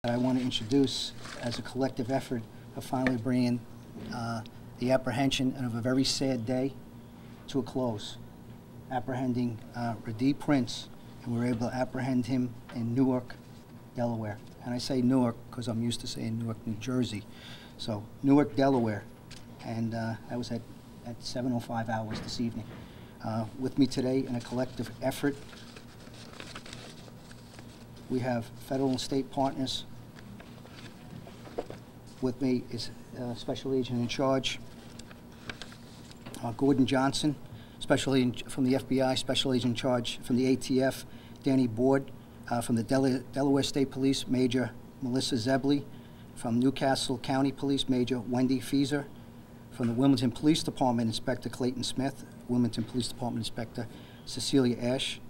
that I want to introduce as a collective effort of finally bringing the apprehension of a very sad day to a close. Apprehending Radee Prince, and we were able to apprehend him in Newark, Delaware. And I say Newark because I'm used to saying Newark, New Jersey. So Newark, Delaware, and that was at 7:05 hours this evening. With me today in a collective effort, we have federal and state partners. With me is Special Agent in Charge, Gordon Johnson, Special Agent from the FBI, Special Agent in Charge from the ATF, Danny Board, from the Delaware State Police, Major Melissa Zebley, from Newcastle County Police, Major Wendy Feeser, from the Wilmington Police Department, Inspector Clayton Smith, Wilmington Police Department Inspector Cecilia Ash,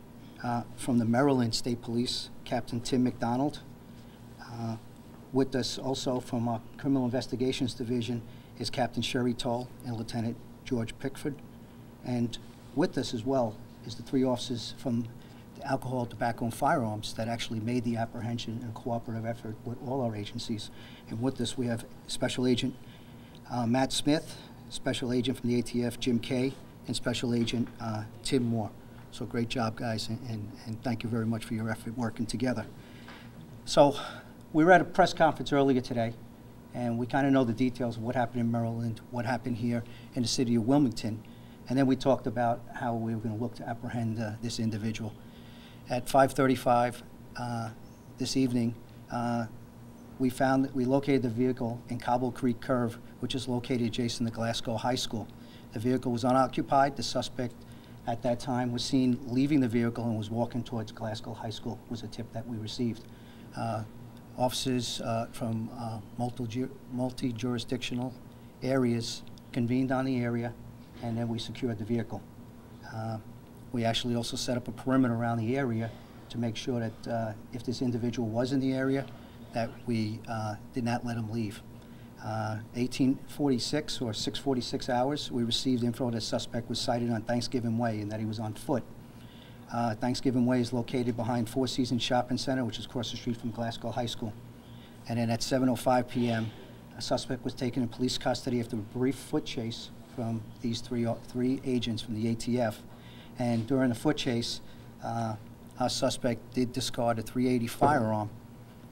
from the Maryland State Police, Captain Tim McDonald. With us also from our Criminal Investigations Division is Captain Sherry Toll and Lieutenant George Pickford. And with us as well is the 3 officers from the Alcohol, Tobacco, and Firearms that actually made the apprehension and cooperative effort with all our agencies. And with us we have Special Agent Matt Smith, Special Agent from the ATF Jim Kay, and Special Agent Tim Moore. So great job, guys, and thank you very much for your effort working together. So we were at a press conference earlier today, and we kind of know the details of what happened in Maryland, what happened here in the city of Wilmington, and then we talked about how we were going to look to apprehend this individual. At 5:35 this evening, we located the vehicle in Cobble Creek Curve, which is located adjacent to Glasgow High School. The vehicle was unoccupied. The suspect at that time was seen leaving the vehicle and was walking towards Glasgow High School, was a tip that we received. Officers from multi-jurisdictional areas convened on the area, and then we secured the vehicle. We actually also set up a perimeter around the area to make sure that if this individual was in the area, that we did not let him leave. 1846 or 6:46 hours, we received info that the suspect was sighted on Thanksgiving Way and that he was on foot. Thanksgiving Way is located behind Four Seasons Shopping Center, which is across the street from Glasgow High School. And then at 7:05 p.m., a suspect was taken in police custody after a brief foot chase from these three agents from the ATF. And during the foot chase, our suspect did discard a .380 firearm,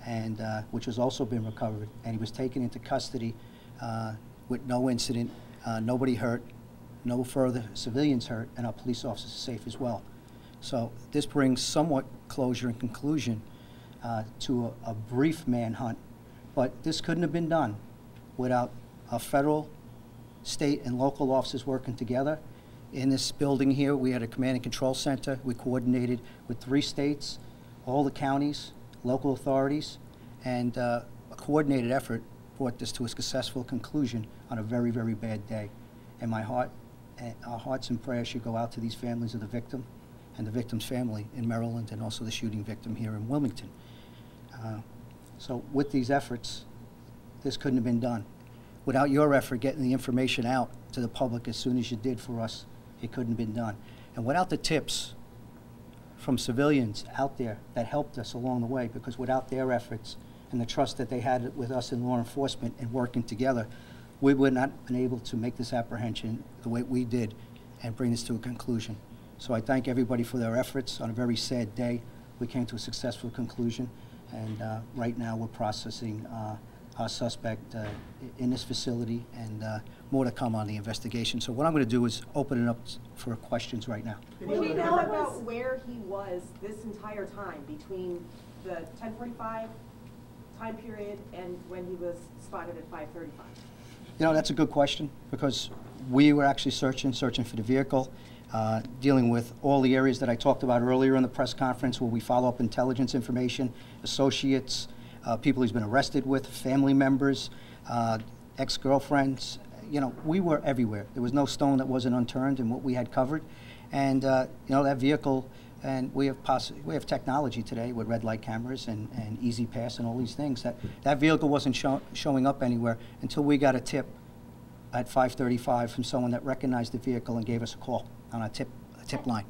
and which has also been recovered. And he was taken into custody with no incident, nobody hurt, no further civilians hurt, and our police officers are safe as well. So this brings somewhat closure and conclusion to a brief manhunt, but this couldn't have been done without our federal, state, and local officers working together. In this building here, we had a command and control center. We coordinated with 3 states, all the counties, local authorities, and a coordinated effort brought this to a successful conclusion on a very, very bad day. And our hearts and prayers should go out to these families of the victim and the victim's family in Maryland, and also the shooting victim here in Wilmington. So with these efforts, this couldn't have been done. Without your effort getting the information out to the public as soon as you did for us, it couldn't have been done. And without the tips from civilians out there that helped us along the way, because without their efforts and the trust that they had with us in law enforcement and working together, we would not have been able to make this apprehension the way we did and bring this to a conclusion. So I thank everybody for their efforts. On a very sad day, we came to a successful conclusion, and right now we're processing our suspect in this facility, and more to come on the investigation. So what I'm going to do is open it up for questions right now. Do we know about where he was this entire time between the 10:45 time period and when he was spotted at 5:35? You know, that's a good question, because we were actually searching for the vehicle, dealing with all the areas that I talked about earlier in the press conference, where we follow up intelligence information, associates, people he's been arrested with, family members, ex-girlfriends. You know, we were everywhere. There was no stone that wasn't unturned in what we had covered. And you know, that vehicle, and we have technology today with red light cameras and Easy Pass and all these things. That vehicle wasn't showing up anywhere until we got a tip at 5:35 from someone that recognized the vehicle and gave us a call on a tip line.